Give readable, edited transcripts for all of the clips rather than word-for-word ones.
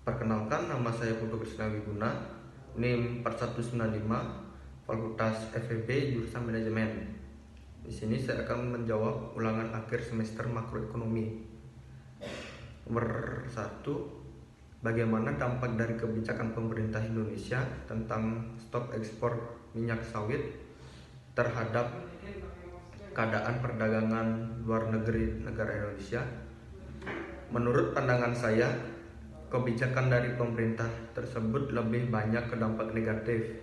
Perkenalkan, nama saya Putu Krisna Wiguna, NIM 4195, Fakultas FEB, jurusan Manajemen. Di sini saya akan menjawab ulangan akhir semester makroekonomi. Nomor 1, bagaimana dampak dari kebijakan pemerintah Indonesia tentang stop ekspor minyak sawit terhadap keadaan perdagangan luar negeri negara Indonesia? Menurut pandangan saya, kebijakan dari pemerintah tersebut lebih banyak ke dampak negatif,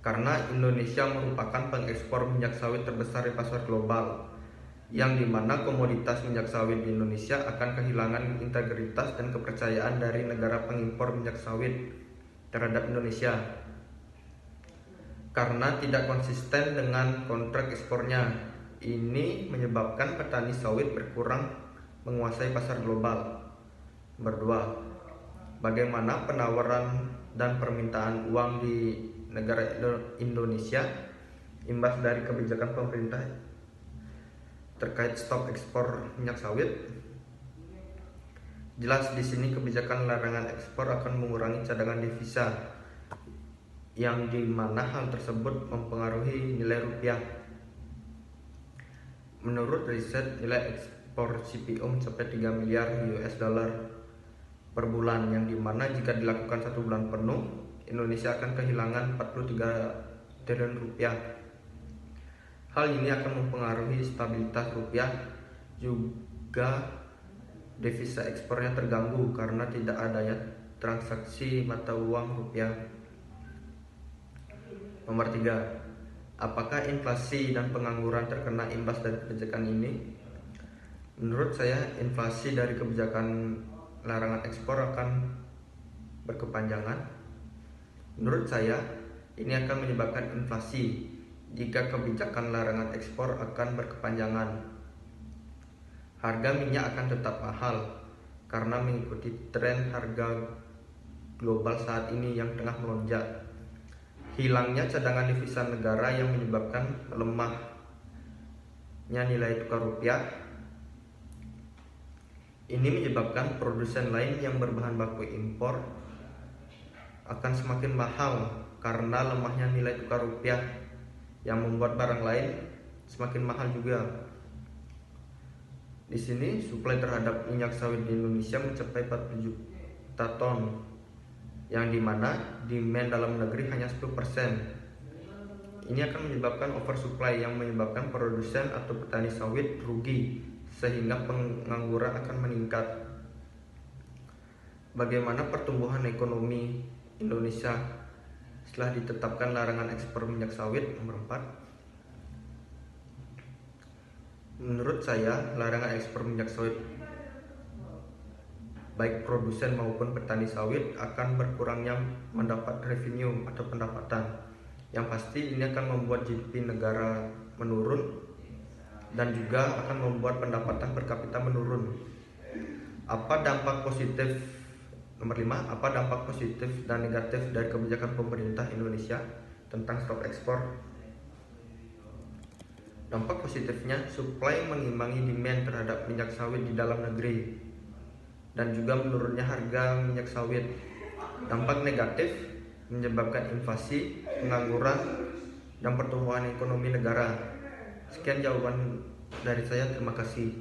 karena Indonesia merupakan pengekspor minyak sawit terbesar di pasar global, yang dimana komoditas minyak sawit di Indonesia akan kehilangan integritas dan kepercayaan dari negara pengimpor minyak sawit terhadap Indonesia, karena tidak konsisten dengan kontrak ekspornya. Ini menyebabkan petani sawit berkurang menguasai pasar global. Nomor 2, bagaimana penawaran dan permintaan uang di negara Indonesia imbas dari kebijakan pemerintah terkait stop ekspor minyak sawit? Jelas di sini kebijakan larangan ekspor akan mengurangi cadangan devisa, yang dimana hal tersebut mempengaruhi nilai rupiah. Menurut riset, nilai ekspor CPO mencapai 3 miliar US dollar per bulan, yang dimana jika dilakukan 1 bulan penuh, Indonesia akan kehilangan 43 triliun rupiah. Hal ini akan mempengaruhi stabilitas rupiah, juga devisa ekspornya terganggu karena tidak adanya transaksi mata uang rupiah. Nomor 3, apakah inflasi dan pengangguran terkena imbas dari kebijakan ini? Menurut saya, inflasi dari kebijakan larangan ekspor akan berkepanjangan. Menurut saya, ini akan menyebabkan inflasi jika kebijakan larangan ekspor akan berkepanjangan. Harga minyak akan tetap mahal karena mengikuti tren harga global saat ini yang tengah melonjak. Hilangnya cadangan devisa negara yang menyebabkan melemahnya nilai tukar rupiah. Ini menyebabkan produsen lain yang berbahan baku impor akan semakin mahal karena lemahnya nilai tukar rupiah, yang membuat barang lain semakin mahal juga. Di sini suplai terhadap minyak sawit di Indonesia mencapai 40 juta ton, yang dimana demand dalam negeri hanya 10%. Ini akan menyebabkan oversupply yang menyebabkan produsen atau petani sawit rugi, sehingga pengangguran akan meningkat. Bagaimana pertumbuhan ekonomi Indonesia setelah ditetapkan larangan ekspor minyak sawit? Nomor 4, menurut saya larangan ekspor minyak sawit baik produsen maupun petani sawit akan berkurangnya mendapat revenue atau pendapatan. Yang pasti ini akan membuat GDP negara menurun dan juga akan membuat pendapatan per kapita menurun. Apa dampak positif? Nomor 5, apa dampak positif dan negatif dari kebijakan pemerintah Indonesia tentang stop ekspor? Dampak positifnya, suplai mengimbangi demand terhadap minyak sawit di dalam negeri dan juga menurunnya harga minyak sawit. Dampak negatif, menyebabkan inflasi, pengangguran, dan pertumbuhan ekonomi negara. Sekian jawaban dari saya, terima kasih.